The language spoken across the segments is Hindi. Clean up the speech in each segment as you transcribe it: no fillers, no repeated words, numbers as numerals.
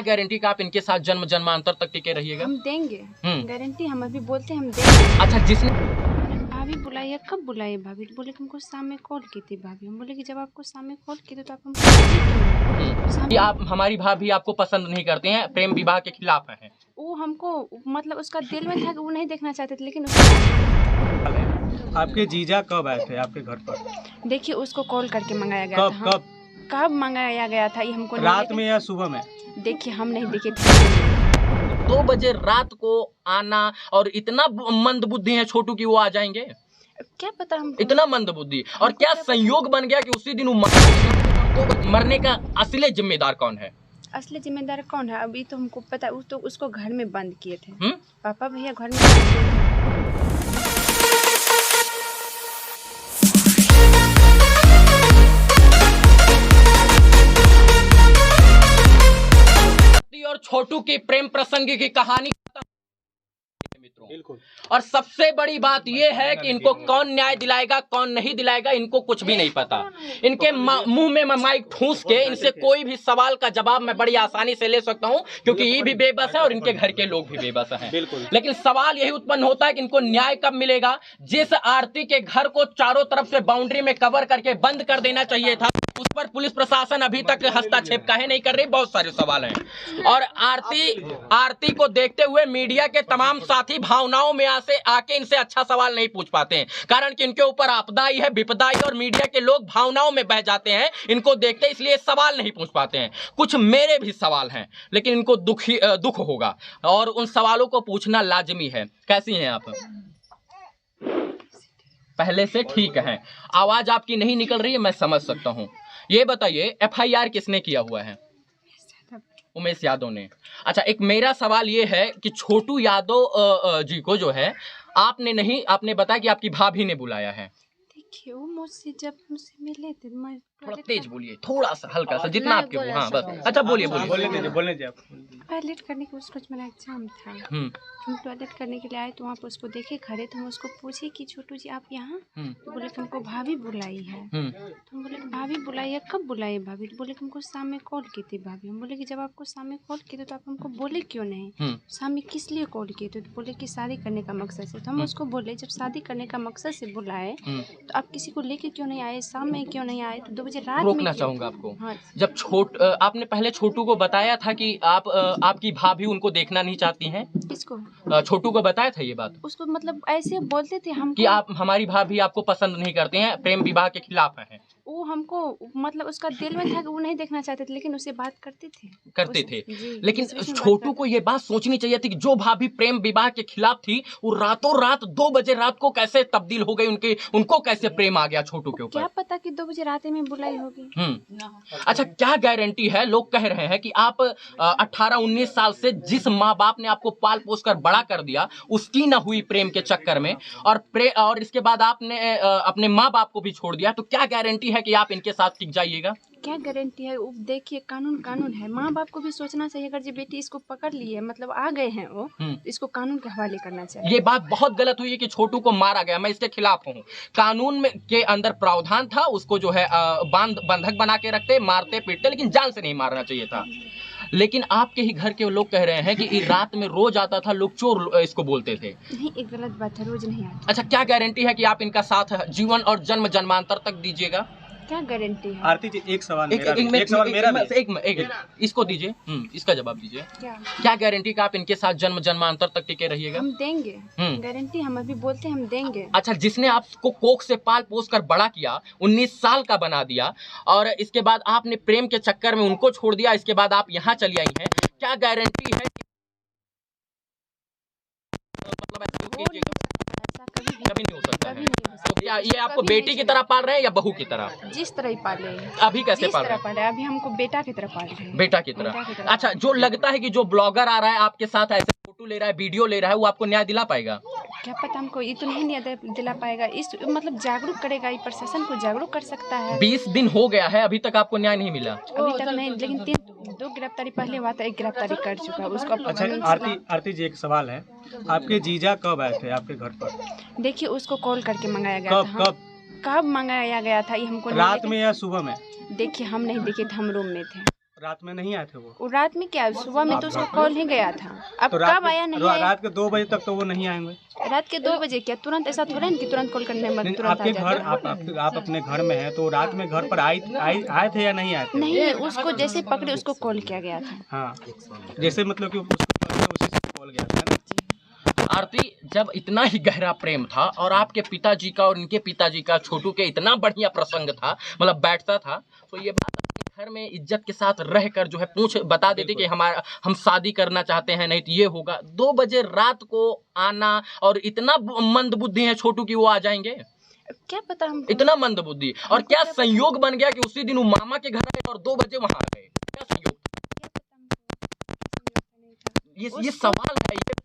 गारंटी का आप इनके साथ जन्म जन्मांतर तक टिके रहिएगा? हम देंगे गारंटी, हम अभी बोलते हम देंगे। अच्छा, जिसने भाभी बुलाइए, कब बुलाइए भाभी? बोले कि हमको शाम में कॉल की थी भाभी। हम बोले कि जब आपको शाम में कॉल की थी तो आप हमको कि आप हमारी भाभी आपको पसंद नहीं करते हैं, प्रेम विवाह के खिलाफ हैं। वो हमको मतलब उसका दिल में था कि वो नहीं देखना चाहते थे, लेकिन आपके जीजा कब आए थे आपके घर पर? देखिए उसको कॉल करके मंगाया गया था। कब मंगाया गया था ये हमको रात में या सुबह में? देखिए हम नहीं देखे थे। 2 बजे रात को आना, और इतना मंद बुद्धि है छोटू की वो आ जाएंगे? क्या पता हमको, इतना मंद बुद्धि, और क्या संयोग बन गया कि उसी दिन मरने का असली जिम्मेदार कौन है? असली जिम्मेदार कौन है अभी तो हमको पता है। तो उसको घर में बंद किए थे। पापा भैया घर में बंद किए थे। और छोटू की प्रेम प्रसंग की कहानी मित्रों, बिल्कुल। और सबसे बड़ी बात यह है कि इनको कौन न्याय दिलाएगा कौन नहीं दिलाएगा इनको कुछ भी नहीं पता। इनके मुंह में माइक ठूस के इनसे कोई भी सवाल का जवाब मैं बड़ी आसानी से ले सकता हूं, क्योंकि ये भी बेबस है और इनके घर के लोग भी बेबस हैं। लेकिन सवाल यही उत्पन्न होता है कि इनको न्याय कब मिलेगा? जिस आरती के घर को चारों तरफ से बाउंड्री में कवर करके बंद कर देना चाहिए था, उस पर पुलिस प्रशासन अभी तक हस्तक्षेप काहे नहीं कर रही? बहुत सारे सवाल हैं। और आरती को देखते हुए मीडिया के तमाम साथी भावनाओं में आके इनसे अच्छा सवाल नहीं पूछ पाते हैं, कारण कि इनके ऊपर आपदा आई है, विपदा आई, और मीडिया के लोग भावनाओं में बह जाते हैं इनको देखते, इसलिए सवाल नहीं पूछ पाते हैं। कुछ मेरे भी सवाल हैं, लेकिन इनको दुख होगा और उन सवालों को पूछना लाजमी है। कैसी हैं आप? पहले से ठीक है, आवाज आपकी नहीं निकल रही है, मैं समझ सकता हूं। ये बताइए FIR किसने किया हुआ है? उमेश यादव ने। अच्छा, एक मेरा सवाल ये है कि छोटू यादव जी को जो है आपने बताया कि आपकी भाभी ने बुलाया है। देखिए वो मुझसे मिले थे। थोड़ा तेज बोलिए, थोड़ा सा हल्का सा, जितना आपके वो। हाँ बस, अच्छा बोलिए। बोलने दीजिए। टॉयलेट करने के उसको मेरा एग्जाम था। हम टॉयलेट करने के लिए आए तो वहाँ पर उसको देखे खड़े, तो हम उसको पूछे कि छोटू जी आप यहाँ? तो बोले कि हमको भाभी बुलाई है। तो हम बोले कि भाभी बुलाई है, कब बुलाई है भाभी? तो बोले कि हमको शाम में कॉल की थी भाभी। हम बोले कि जब आपको शाम में कॉल की थी तो आप हमको बोले क्यों नहीं? शाम में किस लिए कॉल किए थे? तो बोले कि शादी करने का मकसद से। तो हम उसको बोले जब शादी करने का मकसद से बुलाए तो आप किसी को लेके क्यों नहीं आए? शाम में क्यों नहीं आए? तो 2 बजे रात में रोकना चाहूंगा आपको। हाँ। जब आपने पहले छोटू को बताया था कि आपकी भाभी उनको देखना नहीं चाहती हैं? किसको? छोटू को बताया था ये बात? उसको मतलब ऐसे बोलते थे हम कि आप हमारी भाभी आपको पसंद नहीं करते हैं, प्रेम विवाह के खिलाफ हैं। वो हमको मतलब उसका दिल में था कि वो नहीं देखना चाहते थे, लेकिन उससे बात करते थे। लेकिन छोटू को ये बात सोचनी चाहिए थी कि जो भाभी प्रेम विवाह के खिलाफ थी वो रातों रात 2 बजे रात को कैसे तब्दील हो गई, उनको कैसे प्रेम आ गया छोटू के ऊपर? क्या पता कि 2 बजे रात में बुलाई होगी। अच्छा, क्या गारंटी है? लोग कह रहे हैं कि आप 18-19 साल से जिस माँ बाप ने आपको पाल पोस कर बड़ा कर दिया उसकी न हुई प्रेम के चक्कर में, और इसके बाद आपने अपने माँ बाप को भी छोड़ दिया, तो क्या गारंटी है कि आप इनके साथ टिक जाइएगा? क्या गारंटी है? देखिए कानून है। माँ बाप को भी सोचना चाहिए। अगर जो बेटी इसको पकड़ ली है, मतलब आ गए हैं वो, इसको कानून के हवाले करना चाहिए। ये बात बहुत गलत हुई है कि छोटू को मारा गया, मैं इसके खिलाफ हूँ। कानून में के अंदर प्रावधान था, उसको जो है बंधक बना के रखते, मारते पीटते, लेकिन जान से नहीं मारना चाहिए था। लेकिन आपके ही घर के लोग कह रहे हैं कि रात में रोज आता था, लोग चोर इसको बोलते थे। नहीं, एक गलत बात है, रोज नहीं आता। अच्छा, क्या गारंटी है कि आप इनका साथ जीवन और जन्म जन्मांतर तक दीजिएगा? क्या गारंटी है? आरती जी एक सवाल मेरा इसको दीजिए, इसका जवाब दीजिए। क्या गारंटी का आप इनके साथ जन्म जन्मांतर तक टिके रहिएगा? हम देंगे गारंटी, हम अभी बोलते हम देंगे। अच्छा, जिसने आपको कोख से पाल पोस कर बड़ा किया, 19 साल का बना दिया, और इसके बाद आपने प्रेम के चक्कर में उनको छोड़ दिया, इसके बाद आप यहाँ चली आई हैं, क्या गारंटी है कभी नहीं हो सकता है? तो क्या ये आपको बेटी की तरह पाल रहे हैं या बहू की तरह? जिस तरह ही पाले। अभी कैसे पाल रहे हैं? अभी हमको बेटा की तरह पाल रहे हैं। बेटा की तरह। अच्छा, जो लगता है कि जो ब्लॉगर आ रहा है आपके साथ, ऐसे फोटो ले रहा है, वीडियो ले रहा है, वो आपको न्याय दिला पाएगा? क्या पता, हमको ये तो नहीं न्याय दिला पाएगा। इस मतलब जागरूक करेगा, ये प्रशासन को जागरूक कर सकता है। 20 दिन हो गया है, अभी तक आपको न्याय नहीं मिला? अभी तक नहीं, लेकिन 2 गिरफ्तारी पहले हुआ था, 1 गिरफ्तारी कर चुका है उसको। अच्छा, आरती जी एक सवाल है, आपके जीजा कब आए थे आपके घर पर? देखिए उसको कॉल करके मंगाया गया था। कब मंगाया गया था ये हमको रात में या सुबह में? देखिए हम नहीं देखे थे, हम रूम में थे। रात में नहीं आए थे वो? रात में क्या, सुबह में तो उसको कॉल ही गया था। अब तो कब आया नहीं आया? रात के 2 बजे तक तो वो नहीं आएंगे। रात के 2 बजे क्या तुरंत ऐसा थोड़ा है कि तुरंत कॉल करने में तुरंत आ आपके घर जाता? आप अपने घर में हैं तो रात में घर पर आए थे या नहीं आए थे? नहीं, उसको जैसे पकड़े उसको कॉल किया गया था। हाँ, जैसे मतलब कि उसको उसी से कॉल गया था ना। आरती, जब इतना ही गहरा प्रेम था और आपके पिताजी का और इनके पिताजी का छोटू के इतना बढ़िया प्रसंग था, मतलब बैठता था, तो ये बात अपने घर में इज्जत के साथ रहकर जो है बता देते कि हम शादी करना चाहते हैं, नहीं तो ये होगा। 2 बजे रात को आना, और इतना मंद बुद्धि है छोटू की वो आ जाएंगे? क्या पता हमको। इतना मंद बुद्धि, और क्या संयोग बन गया कि उसी दिन वो मामा के घर आए और 2 बजे वहां आ गए? क्या संयोग? ये सवाल है, ये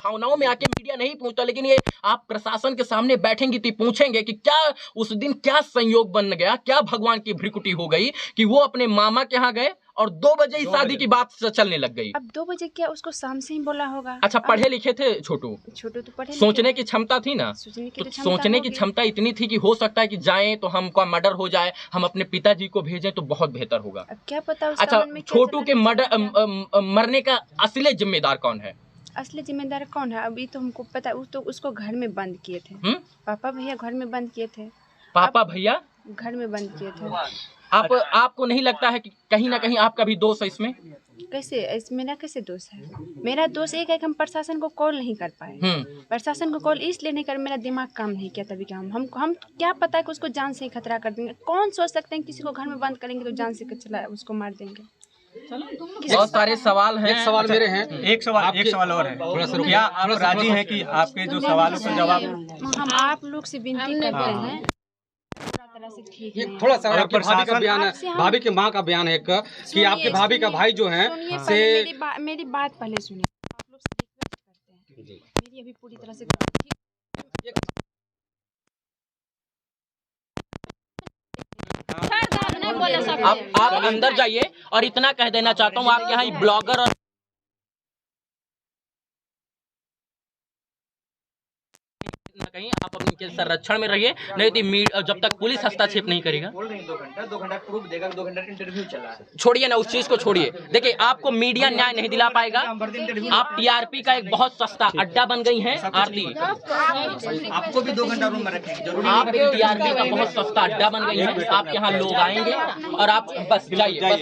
भावनाओं में आके मीडिया नहीं पूछता, लेकिन ये आप प्रशासन के सामने बैठेंगे तो पूछेंगे कि क्या उस दिन क्या संयोग बन गया, क्या भगवान की भ्रिकुटी हो गई कि वो अपने मामा के यहाँ गए और 2 बजे ही शादी की बात चलने लग गई। अब 2 बजे क्या उसको शाम से ही बोला होगा? अच्छा, पढ़े लिखे थे छोटू? छोटू तो पढ़े, सोचने की क्षमता थी ना? तो सोचने की क्षमता इतनी थी कि हो सकता है कि जाएं तो हमका मर्डर हो जाए, हम अपने पिताजी को भेजें तो बहुत बेहतर होगा। अब क्या पता उसका अच्छा, मन में क्या छोटू के चला मरने का असली जिम्मेदार कौन है? असली जिम्मेदार कौन है अभी तो हमको पता। तो उसको घर में बंद किए थे। पापा भैया घर में बंद किए थे। पापा भैया घर में बंद किए थे। आपको नहीं लगता है कि कहीं ना कहीं आपका भी दोष है इसमें? कैसे? मेरा कैसे दोष है? मेरा दोष एक है कि हम प्रशासन को कॉल नहीं कर पाए। प्रशासन को कॉल इसलिए नहीं कर, मेरा दिमाग काम नहीं किया तभी। क्या हम क्या पता है कि उसको जान से ही खतरा कर देंगे? कौन सोच सकते हैं किसी को घर में बंद करेंगे तो जान से चला उसको मार देंगे? बहुत सारे सवाल हैं। एक सवाल मेरे हैं। एक सवाल और है। क्या आप राजी हैं कि आपके जो सवालों का जवाब हम आप लोग से विनती करते हैं, तरह से ठीक ये नहीं थोड़ा सा अगर आपकी भाभी का बयान है, आपसे हम- भाभी की माँ का बयान है कि आपके भाभी का भाई जो है सुनिए, से पहले मेरी बात पहले सुनिए। आप लोग से रिक्वेस्ट करते हैं, मेरी अभी पूरी तरह से आप अंदर जाइए, और इतना कह देना चाहता हूँ, आपके यहाँ ब्लॉगर और कहीं आप अपने संरक्षण में रहिए, नहीं तो जब तक पुलिस हस्तक्षेप नहीं करेगा। 2 घंटा प्रूफ देगा, 2 घंटा इंटरव्यू चला है। छोड़िए ना, उस चीज को छोड़िए। देखिए, आपको मीडिया न्याय नहीं दिला पाएगा। आप टीआरपी का एक बहुत सस्ता अड्डा बन गई हैं आरती। आपको भी 2 घंटा रूम में रखेंगे। आप टीआरपी का बहुत सस्ता अड्डा बन गई है। आप यहाँ लोग आएंगे और आप बस जाइए, बस